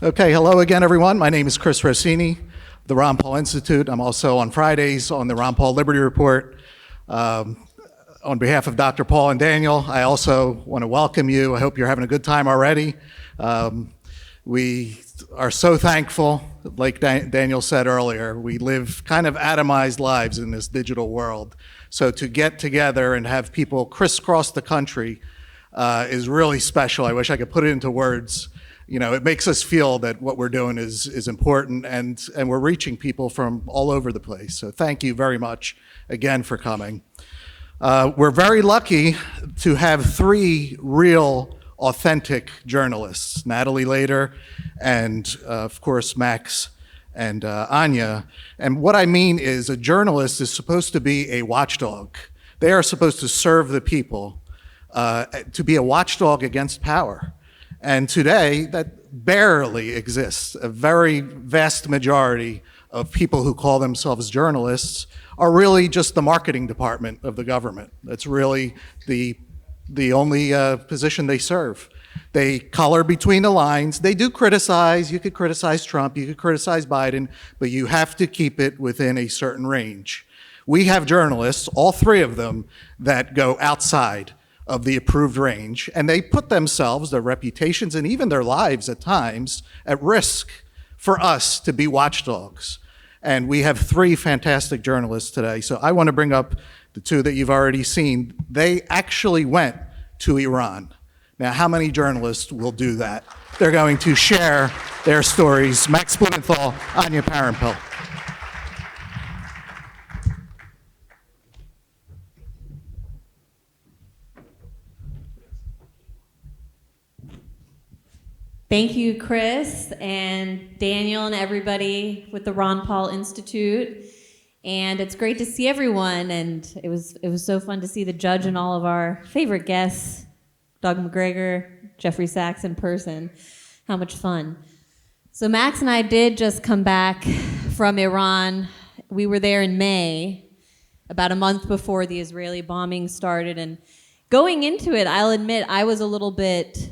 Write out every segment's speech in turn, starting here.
Okay, hello again, everyone. My name is Chris Rossini, the Ron Paul Institute. I'm also on Fridays on the Ron Paul Liberty Report. On behalf of Dr. Paul and Daniel, I also want to welcome you. I hope you're having a good time already. We are so thankful, like Daniel said earlier, we live kind of atomized lives in this digital world. So to get together and have people crisscross the country is really special. I wish I could put it into words. You know, it makes us feel that what we're doing is important, and we're reaching people from all over the place. So thank you very much again for coming. We're very lucky to have three real, authentic journalists, Natalie Lader and, of course, Max and Anya. And what I mean is a journalist is supposed to be a watchdog. They are supposed to serve the people, to be a watchdog against power. And today, that barely exists. A very vast majority of people who call themselves journalists are really just the marketing department of the government. That's really the only position they serve. They color between the lines. They do criticize. You could criticize Trump, you could criticize Biden, but you have to keep it within a certain range. We have journalists, all three of them, that go outside of the approved range, and they put themselves, their reputations, and even their lives at times at risk for us to be watchdogs. And we have three fantastic journalists today. So I want to bring up the two that you've already seen. They actually went to Iran. Now, how many journalists will do that? They're going to share their stories. Max Blumenthal, Anya Parampil. Thank you, Chris and Daniel and everybody with the Ron Paul Institute. And it's great to see everyone. And it was so fun to see the judge and all of our favorite guests, Doug McGregor, Jeffrey Sachs in person. How much fun. So Max and I did just come back from Iran. We were there in May, about a month before the Israeli bombing started. And going into it, I'll admit I was a little bit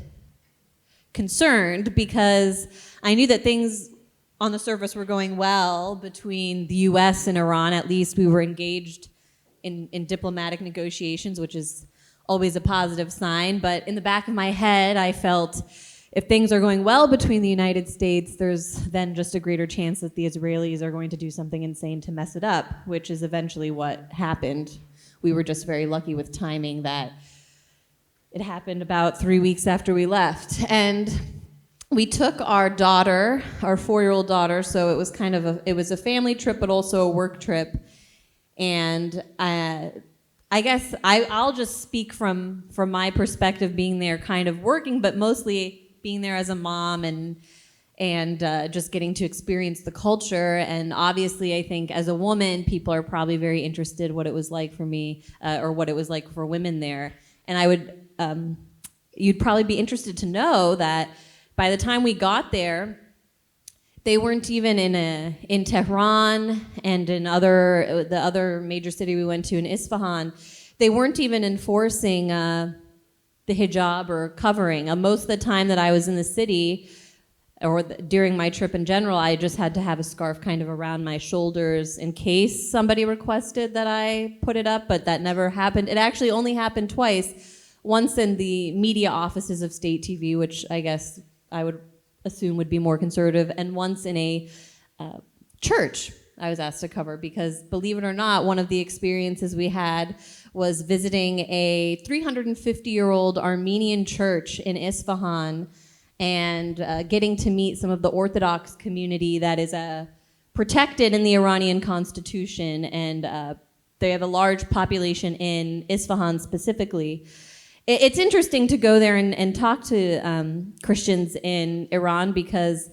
concerned because I knew that things on the surface were going well between the US and Iran. At least we were engaged in diplomatic negotiations, which is always a positive sign. But in the back of my head, I felt if things are going well between the United States, there's then just a greater chance that the Israelis are going to do something insane to mess it up, which is eventually what happened. We were just very lucky with timing that it happened about 3 weeks after we left. And we took our daughter, our 4-year-old daughter, so it was kind of it was a family trip, but also a work trip. And I guess I'll just speak from my perspective being there kind of working, but mostly being there as a mom and just getting to experience the culture. And obviously, I think as a woman, people are probably very interested what it was like for me or what it was like for women there. And I would, you'd probably be interested to know that by the time we got there, they weren't even in Tehran and in the other major city we went to in Isfahan. They weren't even enforcing the hijab or covering. Most of the time that I was in the city, or during my trip in general, I just had to have a scarf kind of around my shoulders in case somebody requested that I put it up, but that never happened. It actually only happened twice. Once in the media offices of state TV, which I guess I would assume would be more conservative, and once in a church I was asked to cover, because believe it or not, one of the experiences we had was visiting a 350-year-old Armenian church in Isfahan and getting to meet some of the Orthodox community that is protected in the Iranian constitution, and they have a large population in Isfahan specifically. It's interesting to go there and talk to Christians in Iran, because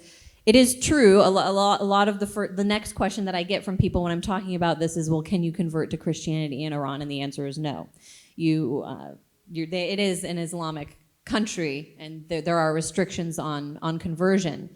it is true. A lot of the next question that I get from people when I'm talking about this is, well, can you convert to Christianity in Iran? And the answer is no. It is an Islamic country, and there are restrictions on conversion.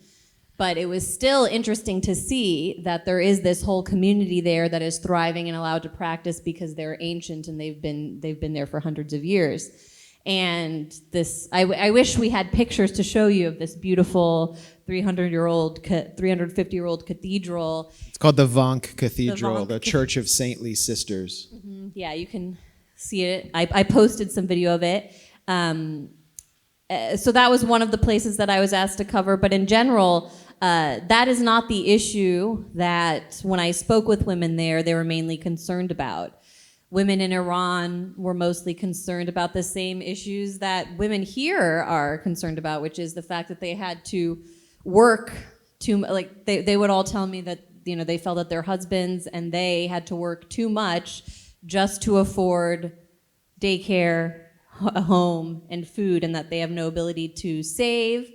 But it was still interesting to see that there is this whole community there that is thriving and allowed to practice because they're ancient and they've been there for hundreds of years. And this, I wish we had pictures to show you of this beautiful 350-year-old cathedral. It's called the Vank Cathedral, The the Church of Saintly Sisters. Yeah, you can see it. I posted some video of it. So that was one of the places that I was asked to cover. But in general, that is not the issue that when I spoke with women there, they were mainly concerned about. Women in Iran were mostly concerned about the same issues that women here are concerned about, which is the fact that they had to work like they would all tell me that, you know, they felt that their husbands and they had to work too much just to afford daycare, a home, and food, and that they have no ability to save.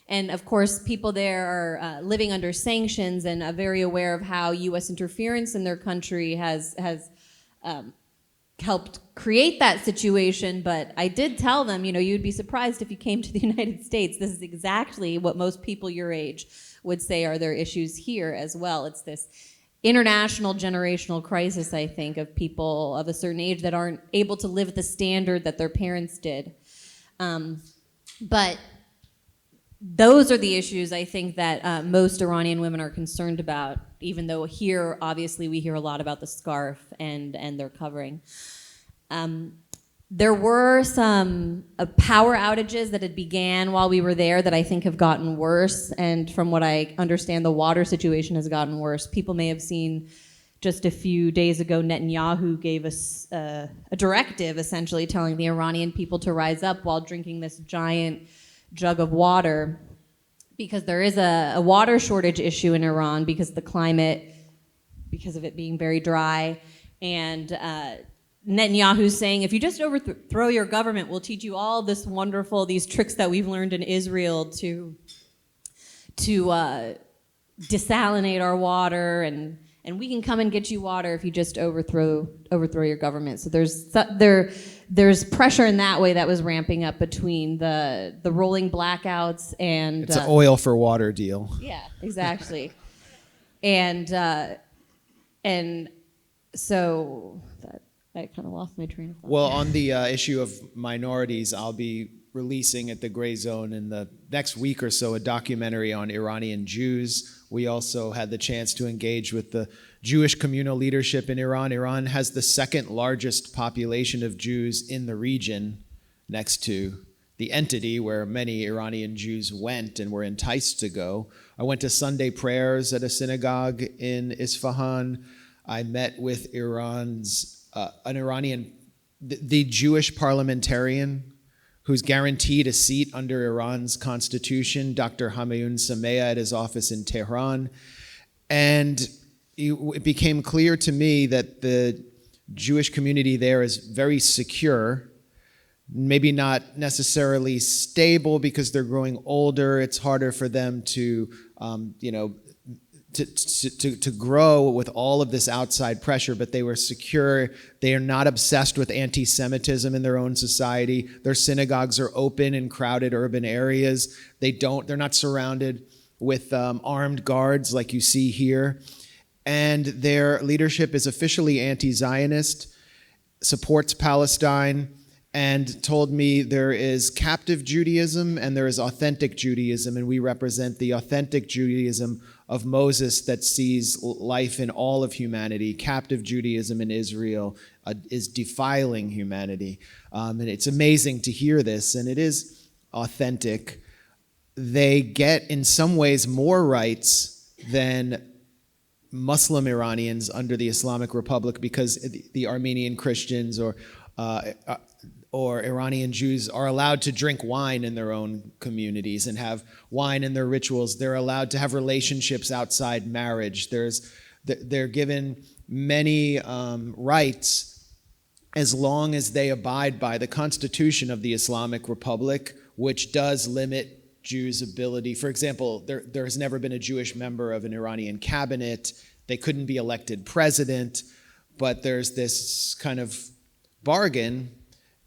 And of course, people there are living under sanctions and are very aware of how U.S. interference in their country has helped create that situation. But I did tell them, you know, you'd be surprised if you came to the United States. This is exactly what most people your age would say are their issues here as well. It's this international generational crisis, I think, of people of a certain age that aren't able to live at the standard that their parents did. But those are the issues I think that most Iranian women are concerned about, even though here, obviously, we hear a lot about the scarf and their covering. There were some power outages that had began while we were there that I think have gotten worse. And from what I understand, the water situation has gotten worse. People may have seen just a few days ago, Netanyahu gave us a directive, essentially telling the Iranian people to rise up while drinking this giant jug of water, because there is a water shortage issue in Iran because of the climate, because of it being very dry. And Netanyahu's saying, if you just overthrow your government, we'll teach you all these tricks that we've learned in Israel to desalinate our water, and we can come and get you water if you just overthrow your government. So there's pressure in that way that was ramping up between the rolling blackouts and It's an oil for water deal. Yeah, exactly. and so that I kind of lost my train of thought. Well, on the issue of minorities, I'll be releasing at the Grayzone in the next week or so a documentary on Iranian Jews. We also had the chance to engage with the Jewish communal leadership in Iran. Iran has the second largest population of Jews in the region, next to the entity where many Iranian Jews went and were enticed to go. I went to Sunday prayers at a synagogue in Isfahan. I met with the Jewish parliamentarian who's guaranteed a seat under Iran's constitution, Dr. Hamayoun Sameah, at his office in Tehran. And it became clear to me that the Jewish community there is very secure, maybe not necessarily stable because they're growing older. It's harder for them to grow with all of this outside pressure, but they were secure. They are not obsessed with anti-Semitism in their own society. Their synagogues are open in crowded urban areas. They're not surrounded with armed guards like you see here. And their leadership is officially anti-Zionist, supports Palestine, and told me there is captive Judaism and there is authentic Judaism, and we represent the authentic Judaism of Moses that sees life in all of humanity. Captive Judaism in Israel is defiling humanity. And it's amazing to hear this, and it is authentic. They get, in some ways, more rights than Muslim Iranians under the Islamic Republic because the Armenian Christians or Iranian Jews are allowed to drink wine in their own communities and have wine in their rituals. They're allowed to have relationships outside marriage. They're given many rights as long as they abide by the Constitution of the Islamic Republic, which does limit Jews' ability. For example, there has never been a Jewish member of an Iranian cabinet. They couldn't be elected president, but there's this kind of bargain.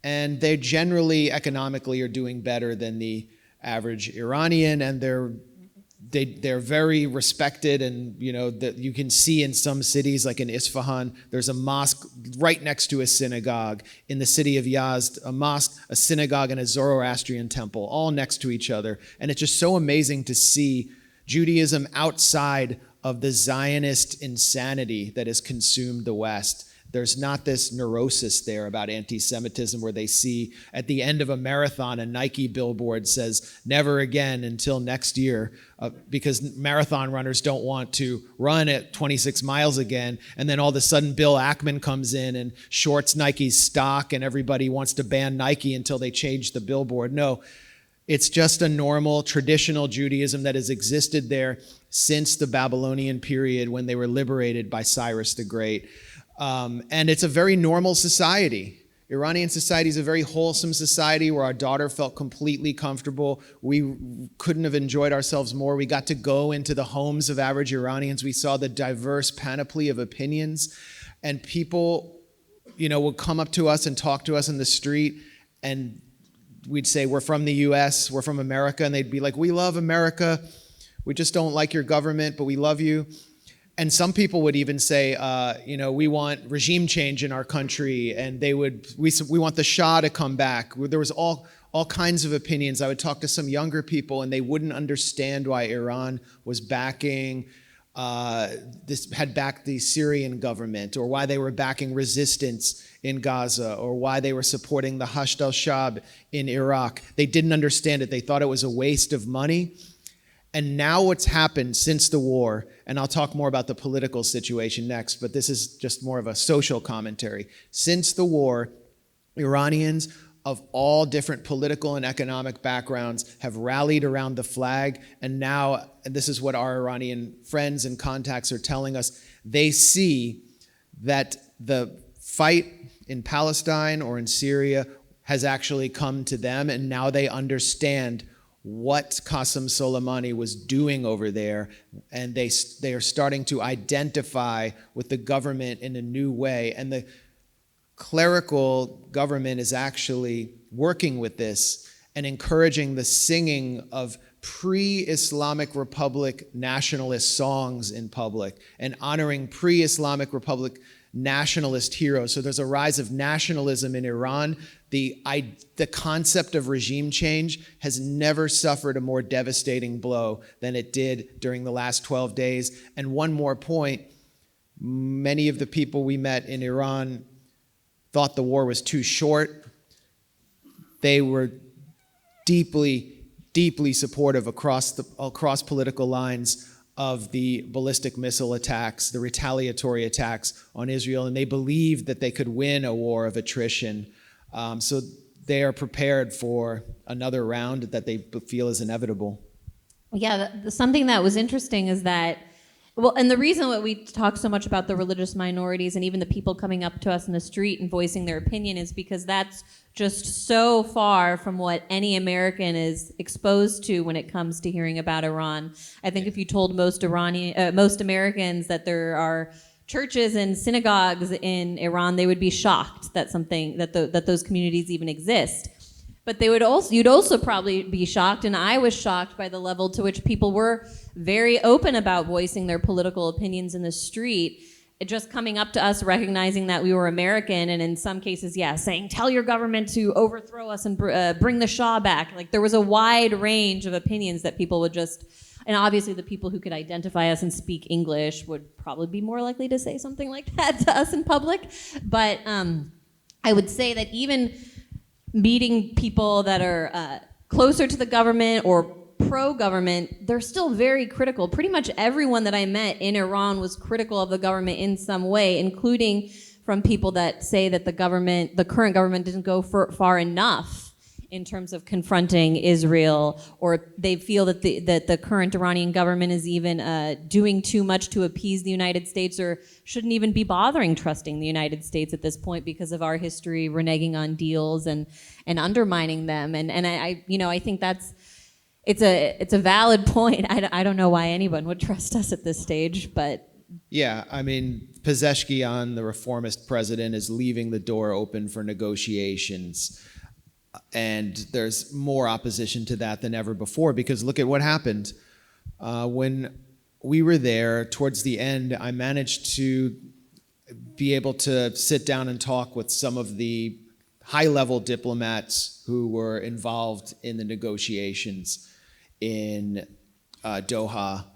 And they generally, economically, are doing better than the average Iranian, and they're very respected, and that you can see in some cities, like in Isfahan, there's a mosque right next to a synagogue. In the city of Yazd, a mosque, a synagogue, and a Zoroastrian temple, all next to each other. And it's just so amazing to see Judaism outside of the Zionist insanity that has consumed the West. There's not this neurosis there about anti-Semitism where they see at the end of a marathon a Nike billboard says, "Never again until next year," because marathon runners don't want to run at 26 miles again. And then all of a sudden Bill Ackman comes in and shorts Nike's stock, and everybody wants to ban Nike until they change the billboard. No, it's just a normal traditional Judaism that has existed there since the Babylonian period when they were liberated by Cyrus the Great. And it's a very normal society. Iranian society is a very wholesome society where our daughter felt completely comfortable. We couldn't have enjoyed ourselves more. We got to go into the homes of average Iranians. We saw the diverse panoply of opinions. And people, would come up to us and talk to us in the street, and we'd say, "We're from the US, we're from America." And they'd be like, "We love America. We just don't like your government, but we love you." And some people would even say, "We want regime change in our country," and we want the Shah to come back. There was all kinds of opinions. I would talk to some younger people, and they wouldn't understand why Iran was backing had backed the Syrian government, or why they were backing resistance in Gaza, or why they were supporting the Hashd al-Shab in Iraq. They didn't understand it. They thought it was a waste of money. And now what's happened since the war, and I'll talk more about the political situation next, but this is just more of a social commentary. Since the war, Iranians of all different political and economic backgrounds have rallied around the flag, and now, and this is what our Iranian friends and contacts are telling us, they see that the fight in Palestine or in Syria has actually come to them, and now they understand what Qasem Soleimani was doing over there, and they are starting to identify with the government in a new way. And the clerical government is actually working with this and encouraging the singing of pre-Islamic Republic nationalist songs in public and honoring pre-Islamic Republic nationalist heroes. So there's a rise of nationalism in Iran. The concept of regime change has never suffered a more devastating blow than it did during the last 12 days. And one more point, many of the people we met in Iran thought the war was too short. They were deeply, deeply supportive across political lines of the ballistic missile attacks, the retaliatory attacks on Israel, and they believed that they could win a war of attrition. So they are prepared for another round that they feel is inevitable. Yeah, something that was interesting is that, and the reason that we talk so much about the religious minorities and even the people coming up to us in the street and voicing their opinion is because that's just so far from what any American is exposed to when it comes to hearing about Iran. I think if you told most Americans that there are churches and synagogues in Iran, they would be shocked that those communities even exist. But you'd also probably be shocked, and I was shocked by the level to which people were very open about voicing their political opinions in the street. Just coming up to us, recognizing that we were American, and in some cases, saying, "Tell your government to overthrow us and bring the Shah back." Like, there was a wide range of opinions that people would just, and obviously the people who could identify us and speak English would probably be more likely to say something like that to us in public. But I would say that even meeting people that are closer to the government or pro-government, they're still very critical. Pretty much everyone that I met in Iran was critical of the government in some way, including from people that say that the current government didn't go far enough in terms of confronting Israel, or they feel that the current Iranian government is even doing too much to appease the United States, or shouldn't even be bothering trusting the United States at this point because of our history reneging on deals and undermining them. And I think it's a valid point. I don't know why anyone would trust us at this stage, but yeah, I mean, Pezeshkian, the reformist president, is leaving the door open for negotiations. And there's more opposition to that than ever before, because look at what happened. When we were there, towards the end, I managed to be able to sit down and talk with some of the high-level diplomats who were involved in the negotiations in Doha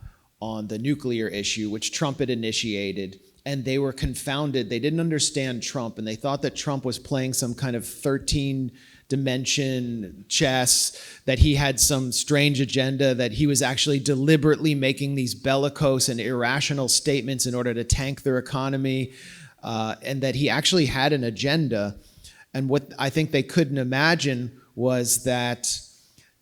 on the nuclear issue, which Trump had initiated. And they were confounded. They didn't understand Trump, and they thought that Trump was playing some kind of 13-dimension chess, that he had some strange agenda, that he was actually deliberately making these bellicose and irrational statements in order to tank their economy, and that he actually had an agenda. And what I think they couldn't imagine was that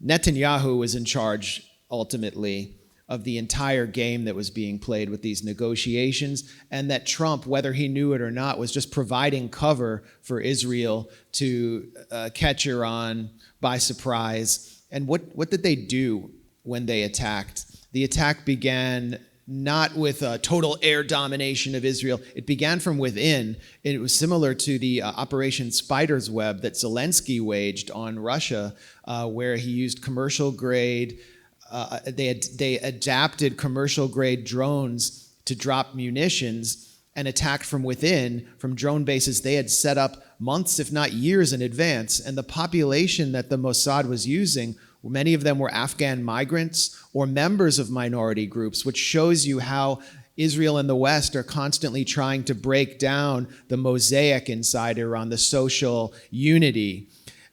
Netanyahu was in charge, ultimately, of the entire game that was being played with these negotiations, and that Trump, whether he knew it or not, was just providing cover for Israel to catch Iran by surprise. And what did they do when they attacked? The attack began not with a total air domination of Israel. It began from within. It was similar to the Operation Spider's Web that Zelensky waged on Russia, where he used commercial grade they adapted commercial grade drones to drop munitions and attacked from within, from drone bases they had set up months, if not years in advance. And the population that the Mossad was using, many of them were Afghan migrants or members of minority groups, which shows you how Israel and the West are constantly trying to break down the mosaic inside Iran, the social unity.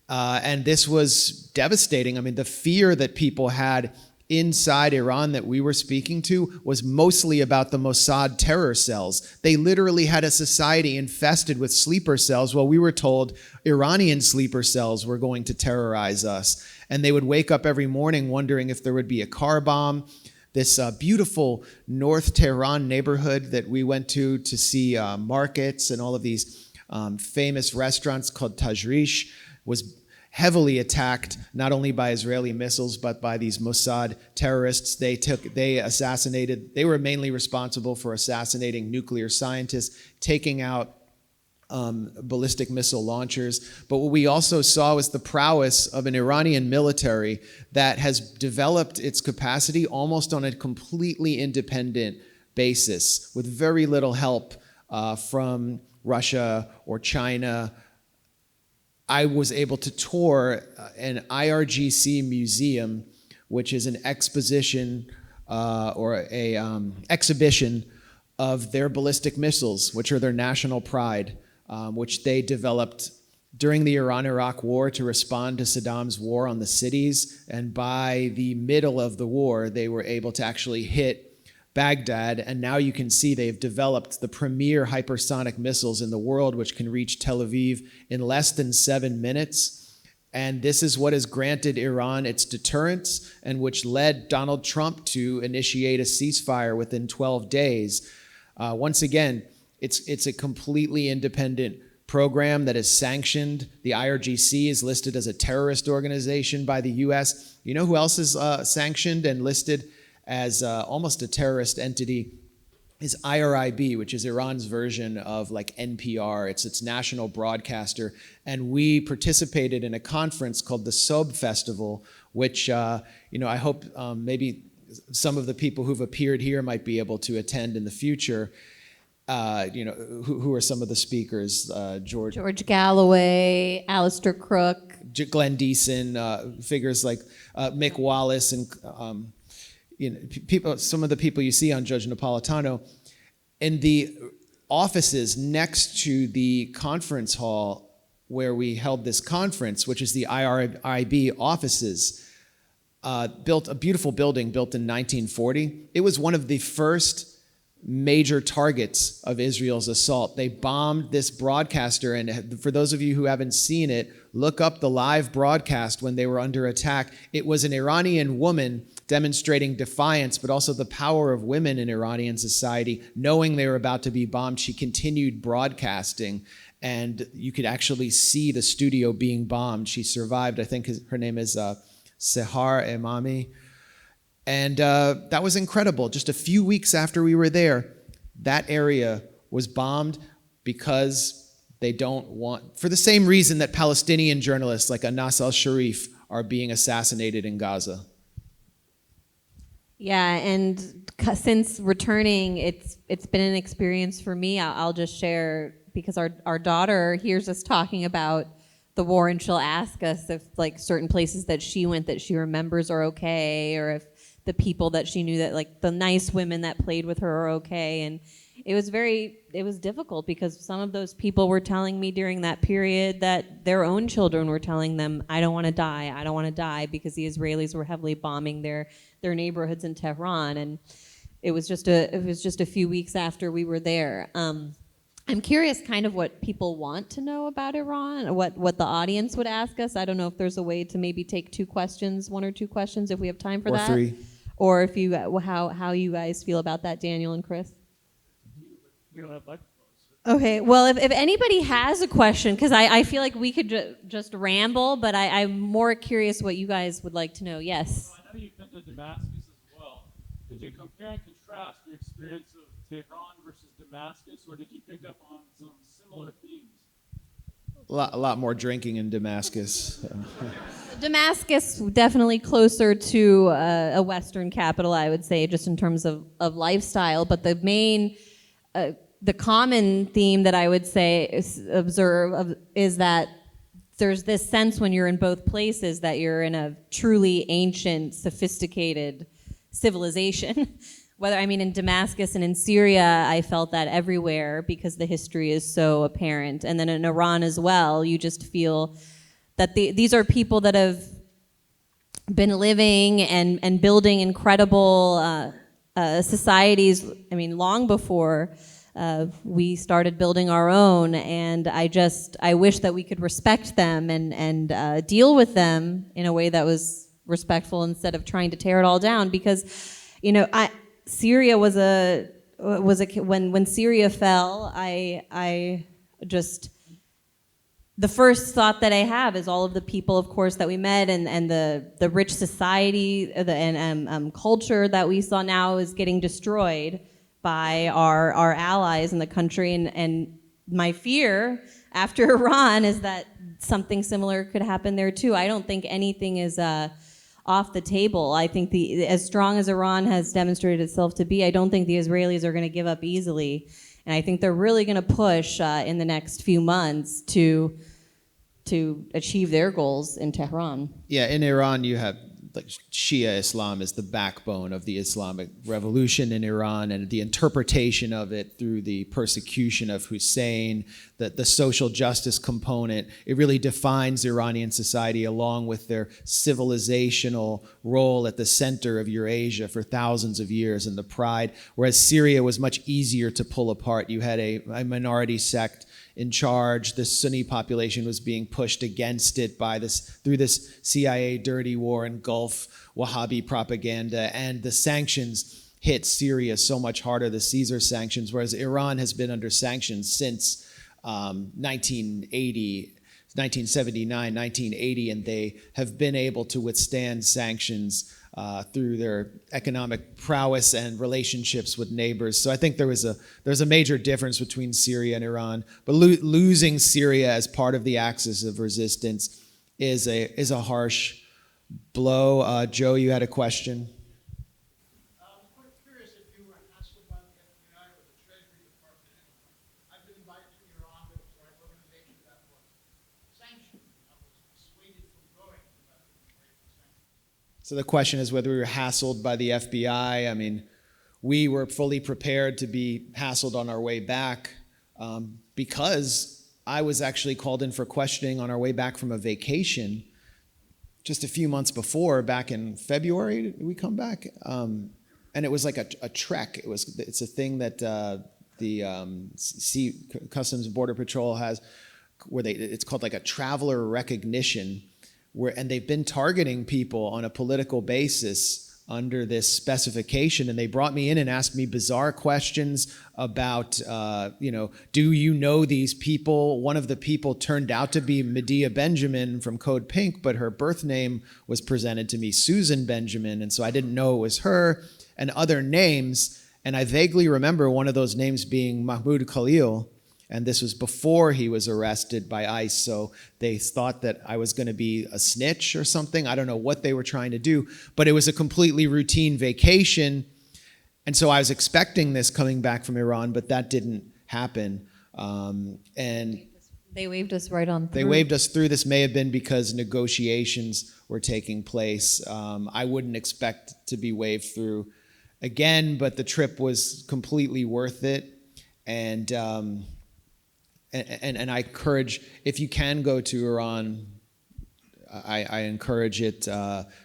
And this was devastating. I mean, the fear that people had inside Iran that we were speaking to was mostly about the Mossad terror cells. They literally had a society infested with sleeper cells, while we were told Iranian sleeper cells were going to terrorize us. And they would wake up every morning wondering if there would be a car bomb. This beautiful North Tehran neighborhood that we went to see markets and all of these famous restaurants called Tajrish was heavily attacked, not only by Israeli missiles, but by these Mossad terrorists. They were mainly responsible for assassinating nuclear scientists, taking out ballistic missile launchers. But what we also saw was the prowess of an Iranian military that has developed its capacity almost on a completely independent basis, with very little help from Russia or China. I was able to tour an IRGC museum, which is an exposition or a exhibition of their ballistic missiles, which are their national pride, which they developed during the Iran-Iraq War to respond to Saddam's war on the cities. And by the middle of the war, they were able to actually hit Baghdad, and now you can see they've developed the premier hypersonic missiles in the world, which can reach Tel Aviv in less than 7 minutes. And this is what has granted Iran its deterrence, and which led Donald Trump to initiate a ceasefire within 12 days. Once again, it's a completely independent program that is sanctioned. The IRGC is listed as a terrorist organization by the US. You know who else is sanctioned and listed as almost a terrorist entity? Is IRIB, which is Iran's version of like NPR. It's its national broadcaster. And we participated in a conference called the Sob Festival, which I hope maybe some of the people who've appeared here might be able to attend in the future. Who are some of the speakers? George Galloway, Alistair Crook, Glenn Deason, figures like Mick Wallace, and people. Some of the people you see on Judge Napolitano. In the offices next to the conference hall where we held this conference, which is the IRIB offices, built a beautiful building built in 1940. It was one of the first major targets of Israel's assault. They bombed this broadcaster, and for those of you who haven't seen it, look up the live broadcast when they were under attack. It was an Iranian woman demonstrating defiance, but also the power of women in Iranian society. Knowing they were about to be bombed, she continued broadcasting, and you could actually see the studio being bombed. She survived. I think her name is Sehar Emami. And that was incredible. Just a few weeks after we were there, that area was bombed because they don't want, for the same reason that Palestinian journalists like Anas al-Sharif are being assassinated in Gaza. Yeah, and since returning, it's been an experience for me. I'll just share because our daughter hears us talking about the war, and she'll ask us if like certain places that she went that she remembers are okay, or if the people that she knew, that like the nice women that played with her are okay. And it was difficult because some of those people were telling me during that period that their own children were telling them, I don't want to die, I don't want to die, because the Israelis were heavily bombing their neighborhoods in Tehran. And it was just a few weeks after we were there. I'm curious kind of what people want to know about Iran, what the audience would ask us. I don't know if there's a way to maybe take one or two questions if we have time for Or that. three. Or if you how you guys feel about that, Daniel and Chris. Okay, well, if anybody has a question, because I feel like we could just ramble, but I'm more curious what you guys would like to know. Yes? So I know you've been to Damascus as well. Did you compare and contrast your experience of Tehran versus Damascus, or did you pick up on some similar themes? A lot more drinking in Damascus. Damascus, definitely closer to a Western capital, I would say, just in terms of lifestyle. But the main, the common theme that I would say is that there's this sense when you're in both places that you're in a truly ancient, sophisticated civilization. In Damascus and in Syria, I felt that everywhere because the history is so apparent. And then in Iran as well, you just feel that these are people that have been living and building incredible societies, long before we started building our own. And I wish that we could respect them and deal with them in a way that was respectful instead of trying to tear it all down. Because, Syria when Syria fell, the first thought that I have is all of the people, of course, that we met and the rich society and culture that we saw now is getting destroyed by our allies in the country. And my fear after Iran is that something similar could happen there too. I don't think anything is off the table. I think as strong as Iran has demonstrated itself to be, I don't think the Israelis are going to give up easily. And I think they're really going to push in the next few months to achieve their goals in Tehran. Yeah, in Iran you have like Shia Islam is the backbone of the Islamic revolution in Iran, and the interpretation of it through the persecution of Hussein, the social justice component. It really defines Iranian society along with their civilizational role at the center of Eurasia for thousands of years and the pride. Whereas Syria was much easier to pull apart. You had a minority sect in charge. The Sunni population was being pushed against it through this CIA dirty war and Gulf Wahhabi propaganda, and the sanctions hit Syria so much harder, the Caesar sanctions, whereas Iran has been under sanctions since 1979, 1980, and they have been able to withstand sanctions through their economic prowess and relationships with neighbors. So I think there's a major difference between Syria and Iran. But losing Syria as part of the axis of resistance is a harsh blow. Joe, you had a question? I'm quite curious if you were hassled by the FBI or the Treasury Department. I've been invited to Iran, but it was the right organization that was sanctioned. I was dissuaded from going. So the question is whether we were hassled by the FBI. We were fully prepared to be hassled on our way back because I was actually called in for questioning on our way back from a vacation just a few months before, back in February. Did we come back? And it was like a trek. It's a thing that the Customs and Border Patrol has, where it's called like a traveler recognition. And they've been targeting people on a political basis under this specification, and they brought me in and asked me bizarre questions about, do you know these people? One of the people turned out to be Medea Benjamin from Code Pink, but her birth name was presented to me, Susan Benjamin, and so I didn't know it was her, and other names, and I vaguely remember one of those names being Mahmoud Khalil. And this was before he was arrested by ICE. So they thought that I was going to be a snitch or something. I don't know what they were trying to do, but it was a completely routine vacation. And so I was expecting this coming back from Iran, but that didn't happen. And They waved us right on through. they waved us through. This may have been because negotiations were taking place. I wouldn't expect to be waved through again, but the trip was completely worth it. And I encourage, if you can go to Iran, I encourage it.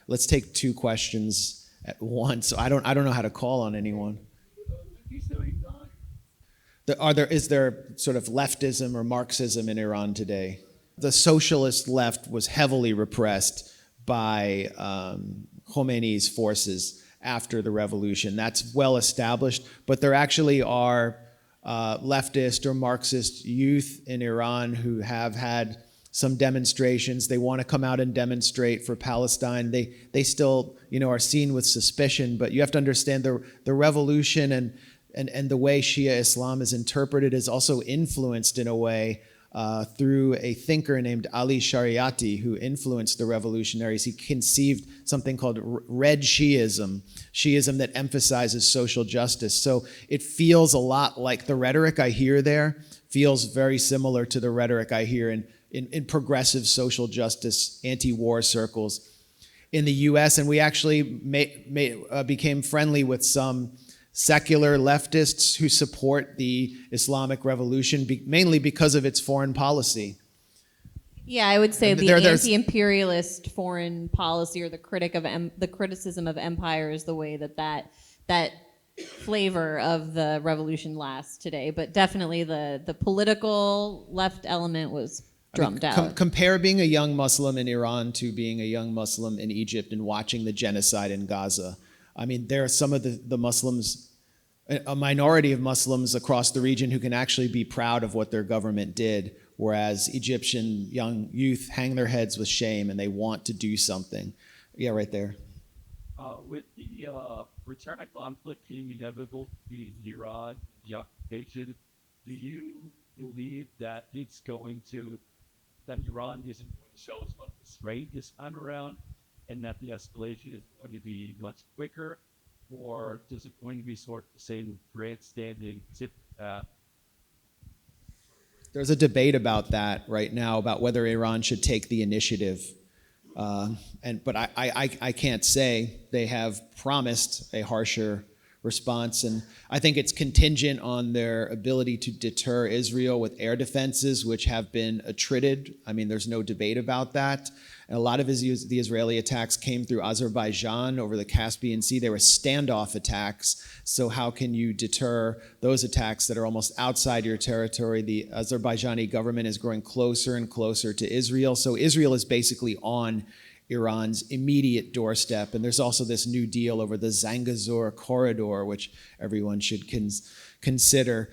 Let's take 2 questions at once. I don't know how to call on anyone. Is there sort of leftism or Marxism in Iran today? The socialist left was heavily repressed by Khomeini's forces after the revolution. That's well established, but there actually are leftist or Marxist youth in Iran who have had some demonstrations. They want to come out and demonstrate for Palestine. They still, are seen with suspicion, but you have to understand the revolution and the way Shia Islam is interpreted is also influenced in a way through a thinker named Ali Shariati, who influenced the revolutionaries. He conceived something called Red Shiism that emphasizes social justice. So it feels a lot like the rhetoric I hear there, feels very similar to the rhetoric I hear in progressive social justice, anti-war circles in the US. And we actually became friendly with some secular leftists who support the Islamic Revolution, mainly because of its foreign policy. Yeah, I would say the There's- anti-imperialist foreign policy, or the criticism of empire, is the way that flavor of the revolution lasts today. But definitely the political left element was drummed out. Compare being a young Muslim in Iran to being a young Muslim in Egypt and watching the genocide in Gaza. I mean, there are some of the Muslims, a minority of Muslims across the region who can actually be proud of what their government did, whereas Egyptian young youth hang their heads with shame and they want to do something. Yeah, right there. With the return of conflict being inevitable between Iran and the occupation, do you believe that that Iran isn't going to show as much restraint this time around, and that the escalation is going to be much quicker, or is it going to be sort of the same grandstanding tip? There's a debate about that right now, about whether Iran should take the initiative. But I can't say. They have promised a harsher response, and I think it's contingent on their ability to deter Israel with air defenses, which have been attrited. I mean, there's no debate about that. And a lot of the Israeli attacks came through Azerbaijan over the Caspian Sea. They were standoff attacks. So how can you deter those attacks that are almost outside your territory? The Azerbaijani government is growing closer and closer to Israel. So Israel is basically on Iran's immediate doorstep. And there's also this new deal over the Zangezur corridor, which everyone should consider.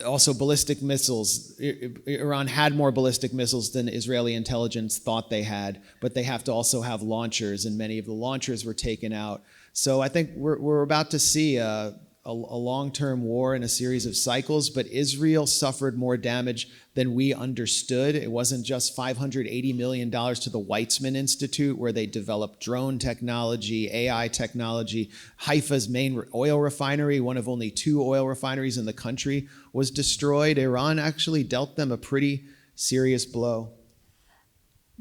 Also ballistic missiles. Iran had more ballistic missiles than Israeli intelligence thought they had, but they have to also have launchers, and many of the launchers were taken out. So I think we're about to see a long-term war in a series of cycles, but Israel suffered more damage than we understood. It wasn't just $580 million to the Weizmann Institute, where they developed drone technology, AI technology. Haifa's main oil refinery, one of only 2 oil refineries in the country, was destroyed. Iran actually dealt them a pretty serious blow.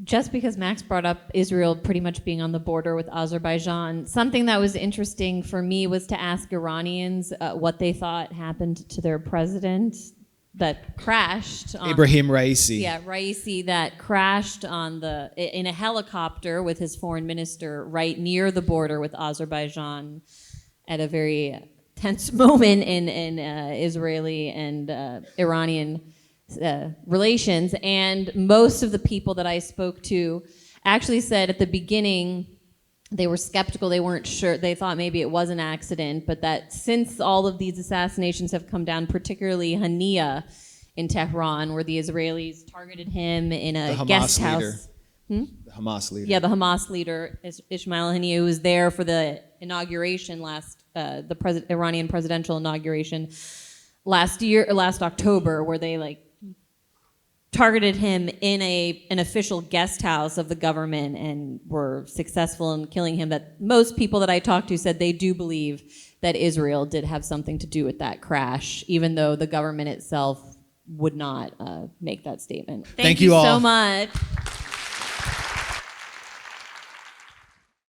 Just because Max brought up Israel pretty much being on the border with Azerbaijan, something that was interesting for me was to ask Iranians what they thought happened to their president that crashed. Ibrahim Raisi. Yeah, Raisi, that crashed in a helicopter with his foreign minister right near the border with Azerbaijan at a very tense moment in Israeli and Iranian relations. And most of the people that I spoke to actually said at the beginning they were skeptical, they weren't sure, they thought maybe it was an accident, but that since all of these assassinations have come down, particularly Hania in Tehran, where the Israelis targeted him in a guest house. The Hamas leader. Yeah, the Hamas leader, Ismail Hania, who was there for the inauguration the Iranian presidential inauguration. last October, where they like targeted him in an official guest house of the government and were successful in killing him. That most people that I talked to said they do believe that Israel did have something to do with that crash, even though the government itself would not make that statement. Thank you all. So much.